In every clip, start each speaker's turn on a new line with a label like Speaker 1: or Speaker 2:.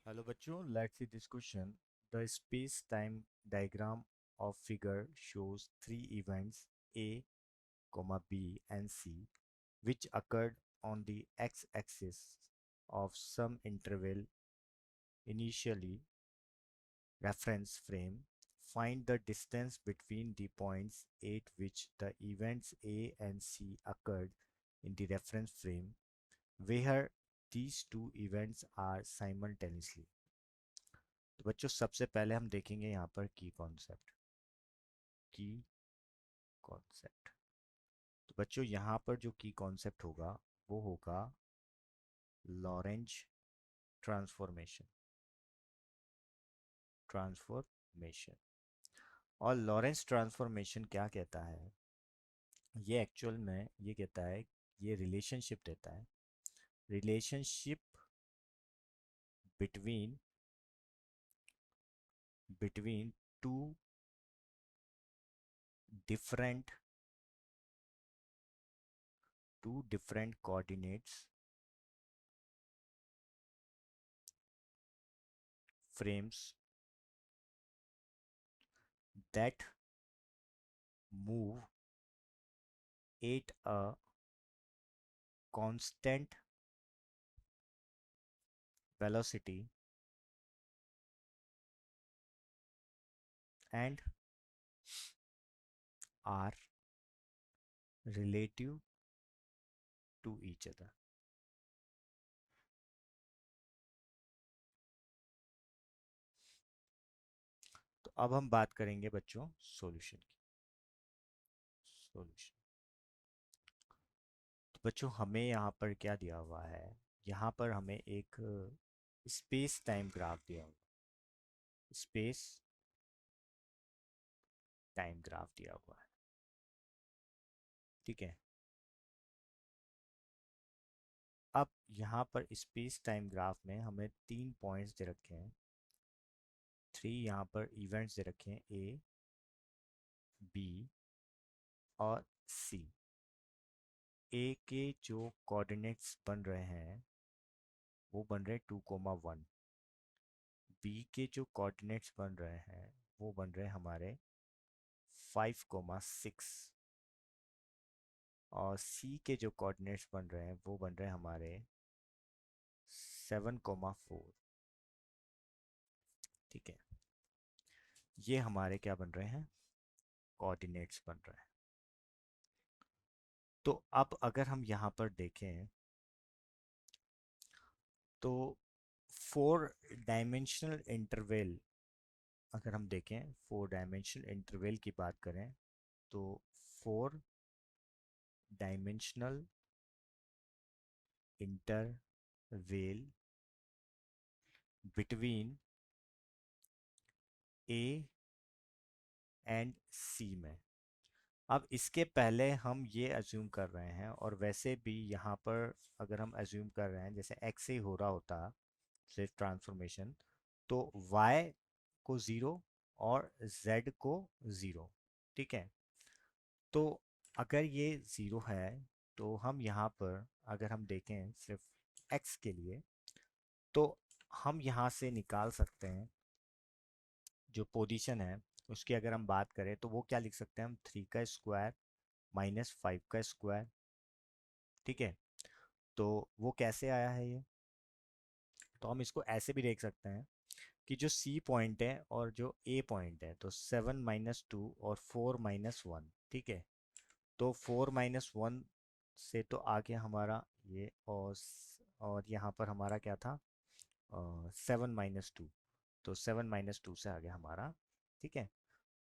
Speaker 1: Hello बच्चों, let's see this question. The space-time diagram of figure shows three events A, B, and C, which occurred on the x-axis of some interval initially reference frame. Find the distance between the points at which the events A and C occurred in the reference frame, where these two events are simultaneously. तो बच्चों सबसे पहले हम देखेंगे यहाँ पर की concept. तो बच्चों यहाँ पर जो की कॉन्सेप्ट होगा वो होगा लॉरेंज ट्रांसफॉर्मेशन ट्रांसफॉर्मेशन और लॉरेंस ट्रांसफॉर्मेशन क्या कहता है? ये एक्चुअल में ये कहता है, ये रिलेशनशिप देता है, relationship between between two different coordinates frames that move at a constant velocity and are relative to each other. तो अब हम बात करेंगे बच्चों सॉल्यूशन की। सॉल्यूशन तो बच्चों हमें यहाँ पर क्या दिया हुआ है? यहाँ पर हमें एक स्पेस टाइम ग्राफ दिया हुआ, स्पेस टाइम ग्राफ दिया हुआ है। ठीक है, अब यहाँ पर स्पेस टाइम ग्राफ में हमें तीन पॉइंट्स दे रखे हैं, थ्री यहाँ पर इवेंट्स दे रखे हैं, ए, बी और सी। ए के जो कोऑर्डिनेट्स बन रहे हैं वो बन रहे हैं 2,1। बी के जो कोऑर्डिनेट्स बन रहे हैं वो बन रहे हैं हमारे 5,6 और सी के जो कोऑर्डिनेट्स बन रहे हैं वो बन रहे हैं हमारे 7,4। ठीक है, ये हमारे क्या बन रहे हैं? कोऑर्डिनेट्स बन रहे हैं। तो अब अगर हम यहाँ पर देखें तो 4 डायमेंशनल इंटरवल, अगर हम देखें 4 डायमेंशनल इंटरवल की बात करें तो 4 dimensional interval between A and C में। अब इसके पहले हम ये अज्यूम कर रहे हैं, और वैसे भी यहाँ पर अगर हम अज्यूम कर रहे हैं जैसे एक्स से ही हो रहा होता सिर्फ ट्रांसफॉर्मेशन, तो y को ज़ीरो और z को ज़ीरो। ठीक है, तो अगर ये ज़ीरो है तो हम यहाँ पर अगर हम देखें सिर्फ x के लिए, तो हम यहाँ से निकाल सकते हैं जो पोजीशन है उसकी। अगर हम बात करें तो वो क्या लिख सकते हैं हम? 3 का स्क्वायर माइनस 5 का स्क्वायर। ठीक है, तो वो कैसे आया है ये? तो हम इसको ऐसे भी देख सकते हैं कि जो सी पॉइंट है और जो ए पॉइंट है, तो 7-2 और 4-1। ठीक है, तो 4-1 से तो आ गया हमारा ये, और यहाँ पर हमारा क्या था? 7-2, तो 7-2 से आ गया हमारा। ठीक है,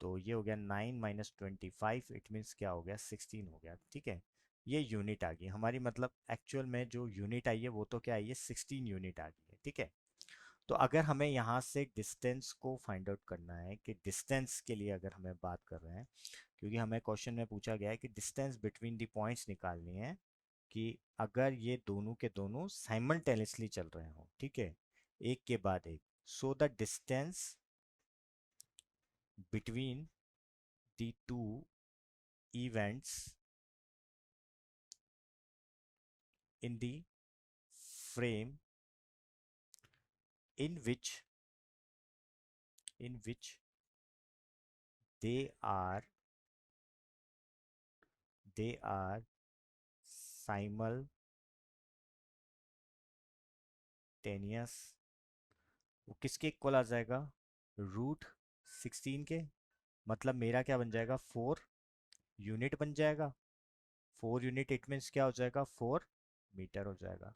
Speaker 1: तो ये हो गया 9-25, इट मीन्स क्या हो गया? 16 हो गया। ठीक है, ये यूनिट आ गई हमारी, मतलब एक्चुअल में जो यूनिट आई है वो तो क्या आई है? 16 यूनिट आ गई है। ठीक है, तो अगर हमें यहाँ से डिस्टेंस को फाइंड आउट करना है, कि डिस्टेंस के लिए अगर हमें बात कर रहे हैं, क्योंकि हमें क्वेश्चन में पूछा गया है कि डिस्टेंस बिटवीन द पॉइंट्स निकालनी है, कि अगर ये दोनों के दोनों साइमल्टेनियसली चल रहे हो। ठीक है, एक के बाद एक, so the distance between the two events in the frame in which they are they are simultaneous, वो किसके इक्वल आ जाएगा, √16 के। मतलब मेरा क्या बन जाएगा, 4 यूनिट बन जाएगा। 4 यूनिट इट मीन्स क्या हो जाएगा, 4 मीटर हो जाएगा।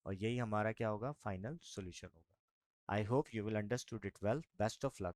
Speaker 1: और यही हमारा क्या होगा, फाइनल सॉल्यूशन होगा। I hope you will understood it well. Best of luck.